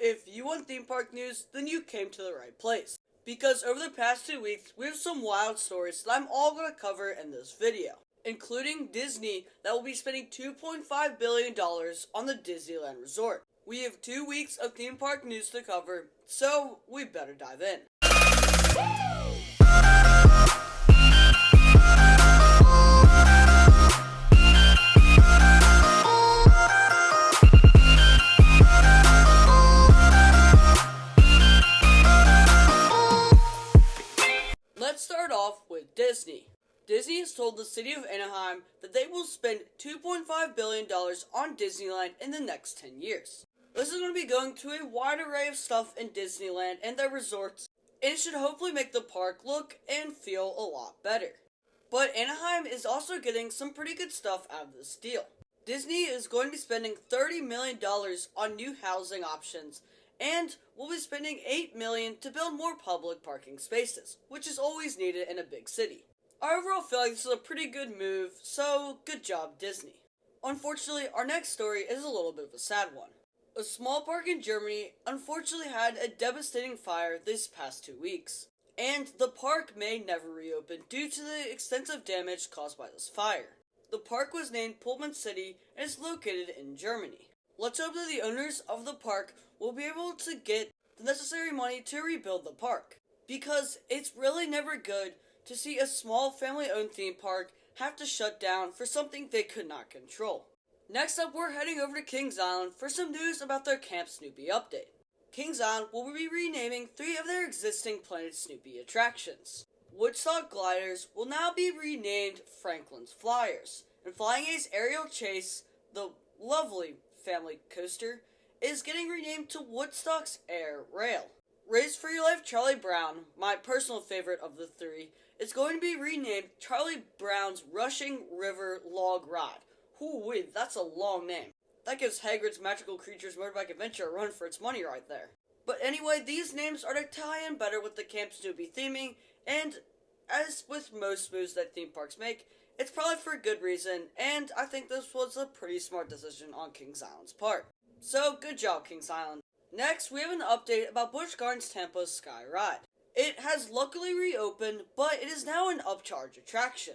If you want theme park news, then you came to the right place. Because over the past 2 weeks, we have some wild stories that I'm all going to cover in this video. Including Disney that will be spending $2.5 billion on the Disneyland Resort. We have 2 weeks of theme park news to cover, so we better dive in. Let's start off with Disney. Disney has told the city of Anaheim that they will spend $2.5 billion on Disneyland in the next 10 years. This is going to be going to a wide array of stuff in Disneyland and their resorts, and it should hopefully make the park look and feel a lot better. But Anaheim is also getting some pretty good stuff out of this deal. Disney is going to be spending $30 million on new housing options, and will be spending $8 million to build more public parking spaces, which is always needed in a big city. I overall feel like this is a pretty good move, so good job Disney. Unfortunately, our next story is a little bit of a sad one. A small park in Germany unfortunately had a devastating fire this past 2 weeks, and the park may never reopen due to the extensive damage caused by this fire. The park was named Pullman City and is located in Germany. Let's hope that the owners of the park will be able to get the necessary money to rebuild the park, because it's really never good to see a small family-owned theme park have to shut down for something they could not control. Next up, we're heading over to Kings Island for some news about their Camp Snoopy update. Kings Island will be renaming 3 of their existing Planet Snoopy attractions. Woodstock Gliders will now be renamed Franklin's Flyers, and Flying A's Aerial Chase, the lovely family coaster, is getting renamed to Woodstock's Air Rail. Race for Your Life Charlie Brown, my personal favorite of the 3, is going to be renamed Charlie Brown's Rushing River Log Ride. Ooh-wee, that's a long name. That gives Hagrid's Magical Creatures Motorbike Adventure a run for its money right there. But anyway, these names are to tie in better with the Camp Snoopy theming, and as with most moves that theme parks make, it's probably for a good reason, and I think this was a pretty smart decision on Kings Island's part. So, good job, Kings Island. Next, we have an update about Busch Gardens Tampa's Sky Ride. It has luckily reopened, but it is now an upcharge attraction,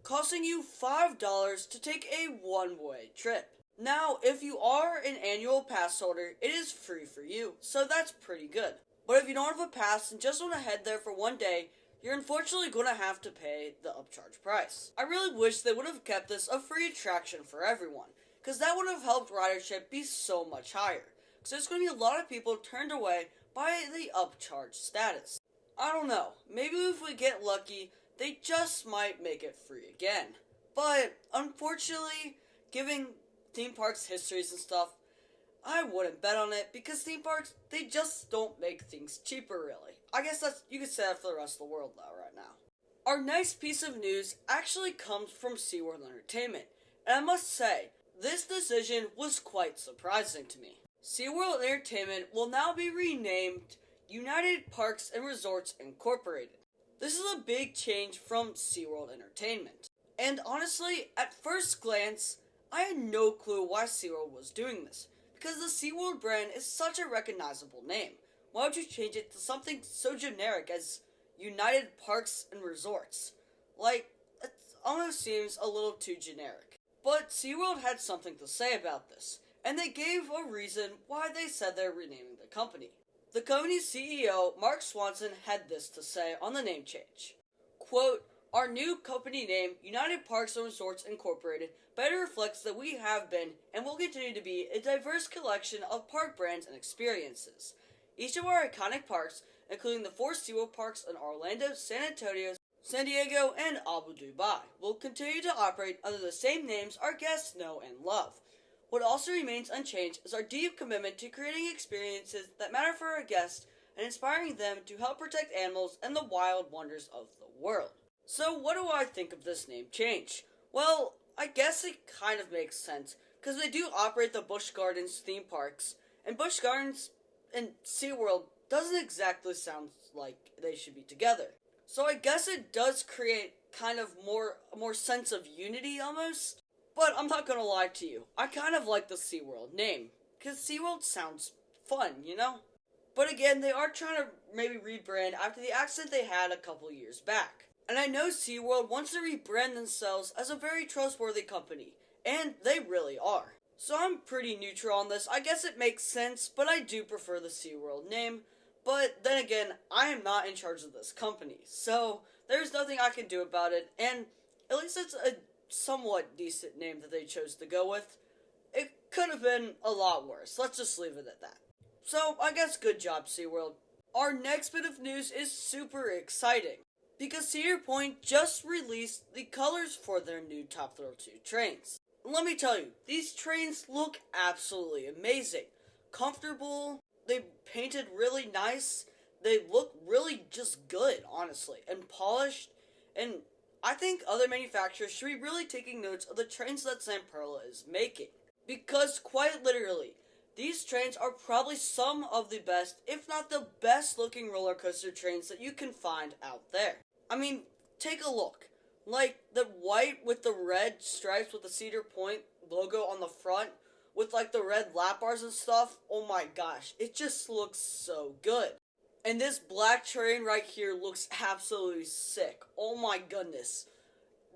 costing you $5 to take a one-way trip. Now, if you are an annual pass holder, it is free for you, so that's pretty good. But if you don't have a pass and just want to head there for one day, you're unfortunately going to have to pay the upcharge price. I really wish they would have kept this a free attraction for everyone, because that would have helped ridership be so much higher. Because there's going to be a lot of people turned away by the upcharge status. I don't know, maybe if we get lucky, they just might make it free again. But, unfortunately, given theme parks' histories and stuff, I wouldn't bet on it, because theme parks, they just don't make things cheaper, really. I guess you could say that for the rest of the world, though, right now. Our next piece of news actually comes from SeaWorld Entertainment, and I must say, this decision was quite surprising to me. SeaWorld Entertainment will now be renamed United Parks and Resorts Incorporated. This is a big change from SeaWorld Entertainment. And honestly, at first glance, I had no clue why SeaWorld was doing this, because the SeaWorld brand is such a recognizable name. Why would you change it to something so generic as United Parks and Resorts? Like, it almost seems a little too generic. But SeaWorld had something to say about this, and they gave a reason why they said they're renaming the company. The company's CEO, Mark Swanson, had this to say on the name change. Quote, "Our new company name, United Parks and Resorts Incorporated, better reflects that we have been and will continue to be a diverse collection of park brands and experiences. Each of our iconic parks, including the 4 SeaWorld parks in Orlando, San Antonio, San Diego, and Abu Dhabi, will continue to operate under the same names our guests know and love. What also remains unchanged is our deep commitment to creating experiences that matter for our guests and inspiring them to help protect animals and the wild wonders of the world." So what do I think of this name change? Well, I guess it kind of makes sense, because they do operate the Busch Gardens theme parks, and Busch Gardens and SeaWorld doesn't exactly sound like they should be together. So I guess it does create kind of more sense of unity almost. But I'm not gonna lie to you, I kind of like the SeaWorld name, because SeaWorld sounds fun, you know? But again, they are trying to maybe rebrand after the accident they had a couple years back. And I know SeaWorld wants to rebrand themselves as a very trustworthy company, and they really are. So I'm pretty neutral on this. I guess it makes sense, but I do prefer the SeaWorld name. But then again, I am not in charge of this company, so there's nothing I can do about it, and at least it's a somewhat decent name that they chose to go with. It could have been a lot worse. Let's just leave it at that. So, I guess good job, SeaWorld. Our next bit of news is super exciting, because Cedar Point just released the colors for their new Top Thrill 2 trains. Let me tell you, these trains look absolutely amazing. Comfortable, they painted really nice, they look really just good, honestly, and polished, and I think other manufacturers should be really taking notes of the trains that Zamperla is making. Because, quite literally, these trains are probably some of the best, if not the best looking roller coaster trains that you can find out there. I mean, take a look. Like, the white with the red stripes with the Cedar Point logo on the front, with like the red lap bars and stuff, oh my gosh, it just looks so good. And this black train right here looks absolutely sick. Oh my goodness.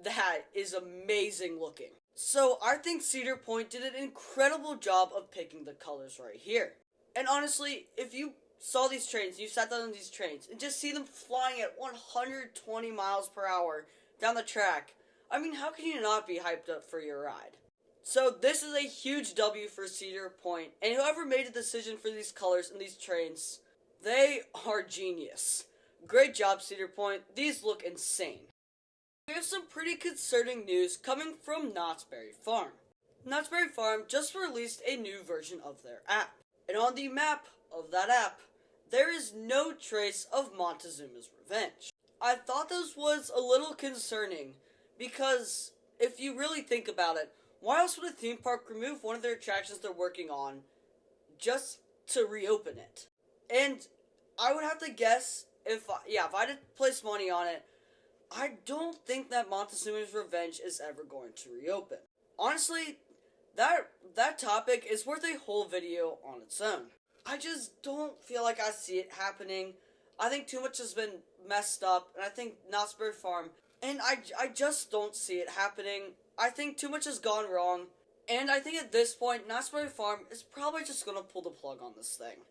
That is amazing looking. So I think Cedar Point did an incredible job of picking the colors right here. And honestly, if you saw these trains, you sat down on these trains, and just see them flying at 120 miles per hour down the track, I mean, how can you not be hyped up for your ride? So this is a huge W for Cedar Point, and whoever made a decision for these colors and these trains, they are genius. Great job, Cedar Point. These look insane. We have some pretty concerning news coming from Knott's Berry Farm. Knott's Berry Farm just released a new version of their app. And on the map of that app, there is no trace of Montezuma's Revenge. I thought this was a little concerning, because if you really think about it, why else would a theme park remove one of their attractions they're working on just to reopen it? And I would have to guess, if I had to place money on it, I don't think that Montezuma's Revenge is ever going to reopen. Honestly, that topic is worth a whole video on its own. I just don't feel like I see it happening. I think too much has been messed up, and I think Knott's Berry Farm, and I just don't see it happening. I think too much has gone wrong, and I think at this point, Knott's Berry Farm is probably just going to pull the plug on this thing.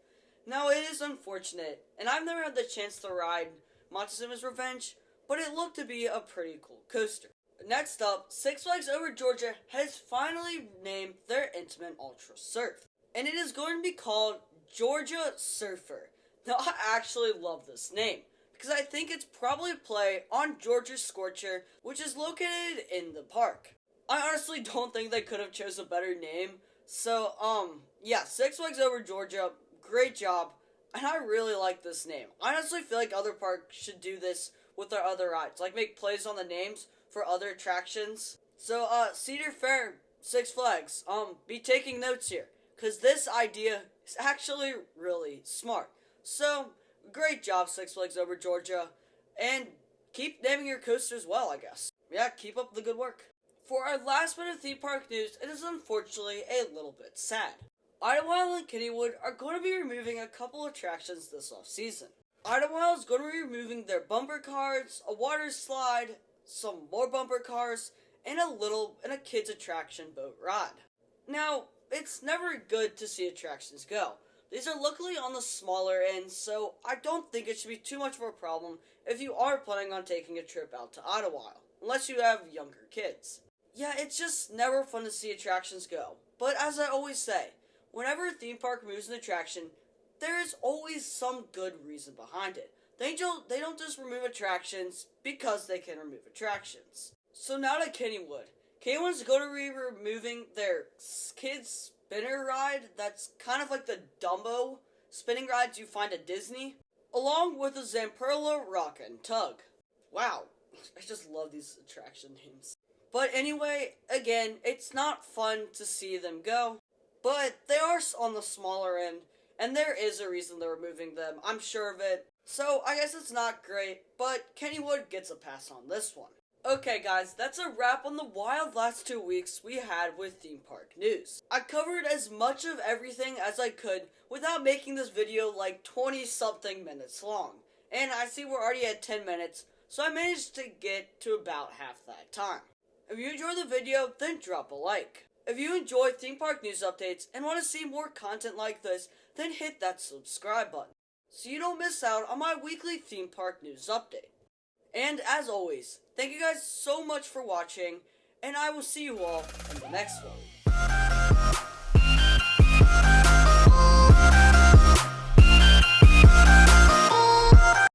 Now, it is unfortunate, and I've never had the chance to ride Montezuma's Revenge, but it looked to be a pretty cool coaster. Next up, Six Flags Over Georgia has finally named their Intamin Ultra Surf, and it is going to be called Georgia Surfer. Now, I actually love this name, because I think it's probably a play on Georgia Scorcher, which is located in the park. I honestly don't think they could have chosen a better name, so, yeah, Six Flags Over Georgia, great job, and I really like this name. I honestly feel like other parks should do this with their other rides, like make plays on the names for other attractions. So, Cedar Fair, Six Flags, be taking notes here, because this idea is actually really smart. So, great job, Six Flags Over Georgia, and keep naming your coasters well, I guess. Yeah, keep up the good work. For our last bit of theme park news, it is unfortunately a little bit sad. Idlewild and Kennywood are going to be removing a couple attractions this off-season. Idlewild is going to be removing their bumper cars, a water slide, some more bumper cars, and a kids attraction boat ride. Now, it's never good to see attractions go. These are luckily on the smaller end, so I don't think it should be too much of a problem if you are planning on taking a trip out to Idlewild, unless you have younger kids. Yeah, it's just never fun to see attractions go. But as I always say, whenever a theme park removes an attraction, there is always some good reason behind it. They don't just remove attractions because they can remove attractions. So now to Kennywood. Kennywood's going to be removing their kids spinner ride that's kind of like the Dumbo spinning rides you find at Disney, along with the Zamperla Rock and Tug. Wow, I just love these attraction names. But anyway, again, it's not fun to see them go, but they are on the smaller end, and there is a reason they're removing them, I'm sure of it. So I guess it's not great, but Kennywood gets a pass on this one. Okay guys, that's a wrap on the wild last 2 weeks we had with theme park news. I covered as much of everything as I could without making this video like 20 something minutes long. And I see we're already at 10 minutes, so I managed to get to about half that time. If you enjoyed the video, then drop a like. If you enjoy theme park news updates and want to see more content like this, then hit that subscribe button so you don't miss out on my weekly theme park news update. And as always, thank you guys so much for watching, and I will see you all in the next one.